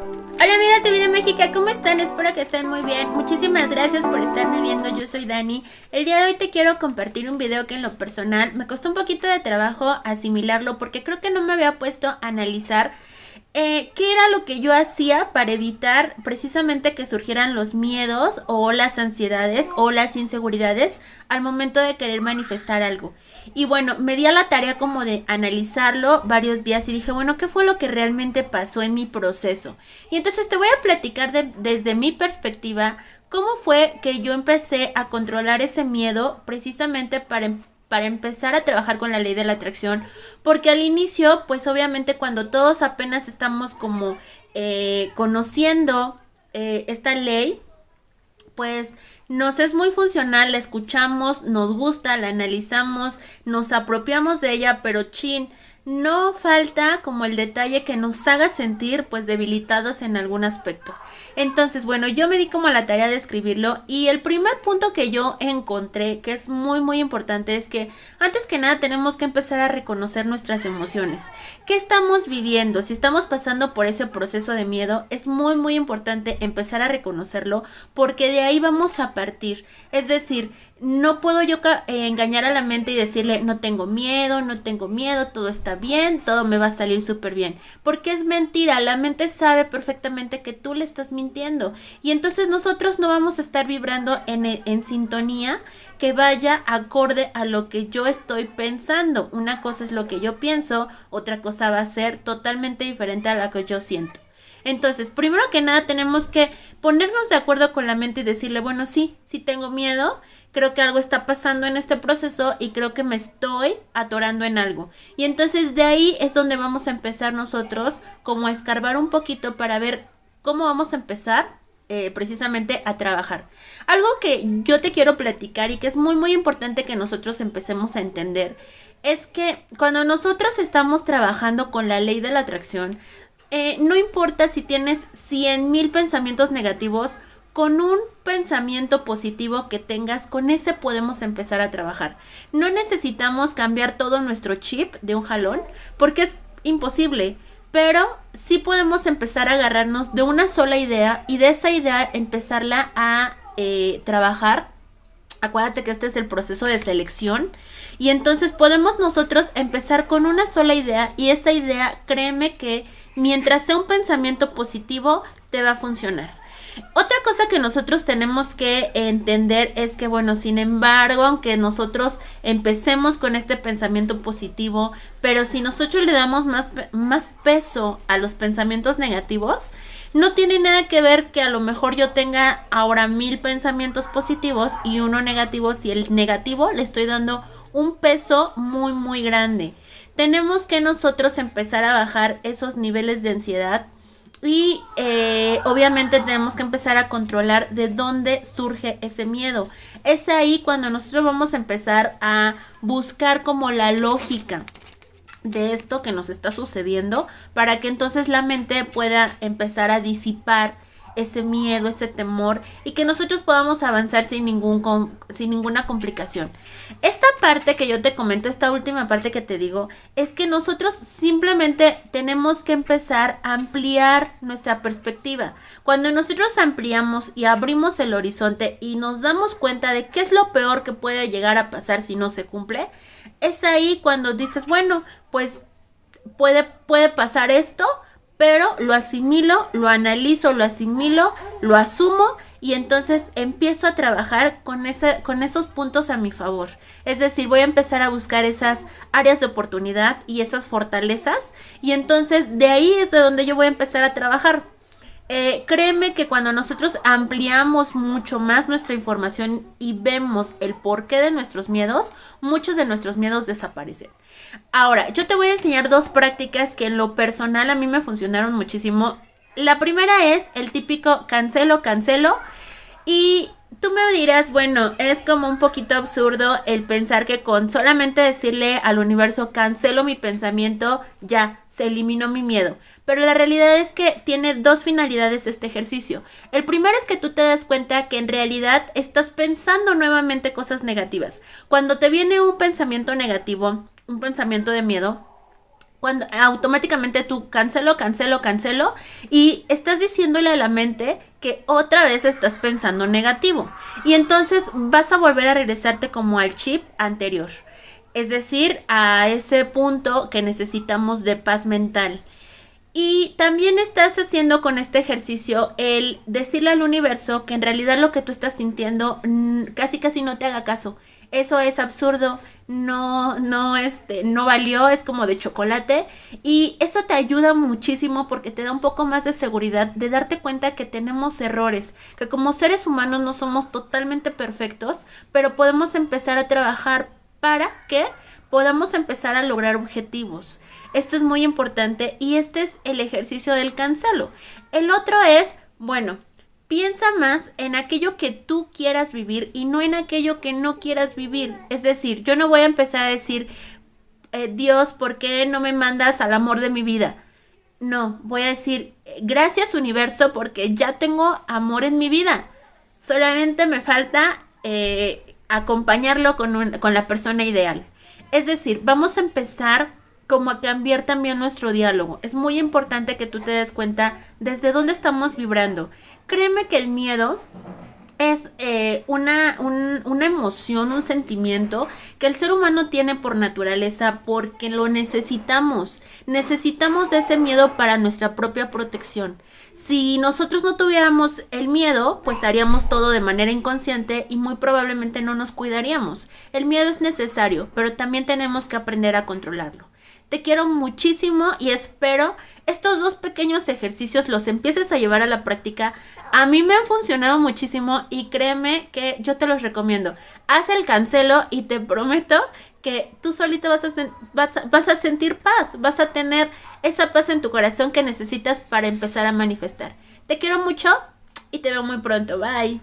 Hola amigas de Vida Mágica, ¿cómo están? Espero que estén muy bien. Muchísimas gracias por estarme viendo, yo soy Dani. El día de hoy te quiero compartir un video que en lo personal me costó un poquito de trabajo asimilarlo porque creo que no me había puesto a analizar qué era lo que yo hacía para evitar precisamente que surgieran los miedos o las ansiedades o las inseguridades al momento de querer manifestar algo. Y bueno, me di a la tarea como de analizarlo varios días y dije, bueno, ¿qué fue lo que realmente pasó en mi proceso? Y entonces te voy a platicar desde mi perspectiva cómo fue que yo empecé a controlar ese miedo precisamente para empezar a trabajar con la ley de la atracción, porque al inicio, pues obviamente cuando todos apenas estamos como conociendo esta ley, pues nos es muy funcional, la escuchamos, nos gusta, la analizamos, nos apropiamos de ella, pero chin, no falta como el detalle que nos haga sentir pues debilitados en algún aspecto. Entonces, bueno, yo me di como a la tarea de escribirlo y el primer punto que yo encontré, que es muy importante, es que antes que nada tenemos que empezar a reconocer nuestras emociones. ¿Qué estamos viviendo? Si estamos pasando por ese proceso de miedo, es muy importante empezar a reconocerlo porque de ahí vamos a partir. Es decir, no puedo yo engañar a la mente y decirle no tengo miedo, todo está bien, todo me va a salir súper bien, porque es mentira. La mente sabe perfectamente que tú le estás mintiendo y entonces nosotros no vamos a estar vibrando en sintonía que vaya acorde a lo que yo estoy pensando. Una cosa es lo que yo pienso, otra cosa va a ser totalmente diferente a la que yo siento. Entonces, primero que nada tenemos que ponernos de acuerdo con la mente y decirle, bueno, sí tengo miedo, creo que algo está pasando en este proceso y creo que me estoy atorando en algo. Y entonces de ahí es donde vamos a empezar nosotros como a escarbar un poquito para ver cómo vamos a empezar precisamente a trabajar. Algo que yo te quiero platicar y que es muy importante que nosotros empecemos a entender es que cuando nosotros estamos trabajando con la ley de la atracción, no importa si tienes 100,000 pensamientos negativos, con un pensamiento positivo que tengas, con ese podemos empezar a trabajar. No necesitamos cambiar todo nuestro chip de un jalón, porque es imposible, pero sí podemos empezar a agarrarnos de una sola idea y de esa idea empezarla a trabajar. Acuérdate que este es el proceso de selección y entonces podemos nosotros empezar con una sola idea y esa idea, créeme que mientras sea un pensamiento positivo, te va a funcionar. Otra cosa que nosotros tenemos que entender es que, bueno, sin embargo, aunque nosotros empecemos con este pensamiento positivo, pero si nosotros le damos más peso a los pensamientos negativos, no tiene nada que ver que a lo mejor yo tenga ahora 1,000 pensamientos positivos y uno negativo, si el negativo le estoy dando un peso muy grande. Tenemos que nosotros empezar a bajar esos niveles de ansiedad. Y obviamente tenemos que empezar a controlar de dónde surge ese miedo. Es ahí cuando nosotros vamos a empezar a buscar como la lógica de esto que nos está sucediendo para que entonces la mente pueda empezar a disipar ese miedo, ese temor y que nosotros podamos avanzar sin ninguna complicación. Esta parte que yo te comento, esta última parte que te digo, es que nosotros simplemente tenemos que empezar a ampliar nuestra perspectiva. Cuando nosotros ampliamos y abrimos el horizonte y nos damos cuenta de qué es lo peor que puede llegar a pasar si no se cumple, es ahí cuando dices, bueno, pues puede pasar esto, pero lo asimilo, lo analizo, lo asimilo, lo asumo y entonces empiezo a trabajar con esos puntos a mi favor. Es decir, voy a empezar a buscar esas áreas de oportunidad y esas fortalezas y entonces de ahí es de donde yo voy a empezar a trabajar. Créeme que cuando nosotros ampliamos mucho más nuestra información y vemos el porqué de nuestros miedos, muchos de nuestros miedos desaparecen. Ahora, yo te voy a enseñar dos prácticas que en lo personal a mí me funcionaron muchísimo. La primera es el típico cancelo y tú me dirás, bueno, es como un poquito absurdo el pensar que con solamente decirle al universo cancelo mi pensamiento, ya, se eliminó mi miedo. Pero la realidad es que tiene dos finalidades este ejercicio. El primero es que tú te das cuenta que en realidad estás pensando nuevamente cosas negativas. Cuando te viene un pensamiento negativo, un pensamiento de miedo, cuando automáticamente tú cancelo, cancelo, cancelo y estás diciéndole a la mente que otra vez estás pensando negativo y entonces vas a volver a regresarte como al chip anterior, es decir, a ese punto que necesitamos de paz mental. Y también estás haciendo con este ejercicio el decirle al universo que en realidad lo que tú estás sintiendo casi casi no te haga caso. Eso es absurdo, no valió, es como de chocolate. Y eso te ayuda muchísimo porque te da un poco más de seguridad de darte cuenta que tenemos errores, que como seres humanos no somos totalmente perfectos, pero podemos empezar a trabajar para que podamos empezar a lograr objetivos. Esto es muy importante y este es el ejercicio del cancelo. El otro es, bueno, piensa más en aquello que tú quieras vivir y no en aquello que no quieras vivir. Es decir, yo no voy a empezar a decir, Dios, ¿por qué no me mandas al amor de mi vida? No, voy a decir, gracias universo porque ya tengo amor en mi vida. Solamente me falta acompañarlo con la persona ideal. Es decir, vamos a empezar como a cambiar también nuestro diálogo. Es muy importante que tú te des cuenta desde dónde estamos vibrando. Créeme que el miedo es una emoción, un sentimiento que el ser humano tiene por naturaleza porque lo necesitamos. Necesitamos de ese miedo para nuestra propia protección. Si nosotros no tuviéramos el miedo, pues haríamos todo de manera inconsciente y muy probablemente no nos cuidaríamos. El miedo es necesario, pero también tenemos que aprender a controlarlo. Te quiero muchísimo y espero estos dos pequeños ejercicios los empieces a llevar a la práctica. A mí me han funcionado muchísimo y créeme que yo te los recomiendo. Haz el cancelo y te prometo que tú solito vas a sentir paz. Vas a tener esa paz en tu corazón que necesitas para empezar a manifestar. Te quiero mucho y te veo muy pronto. Bye.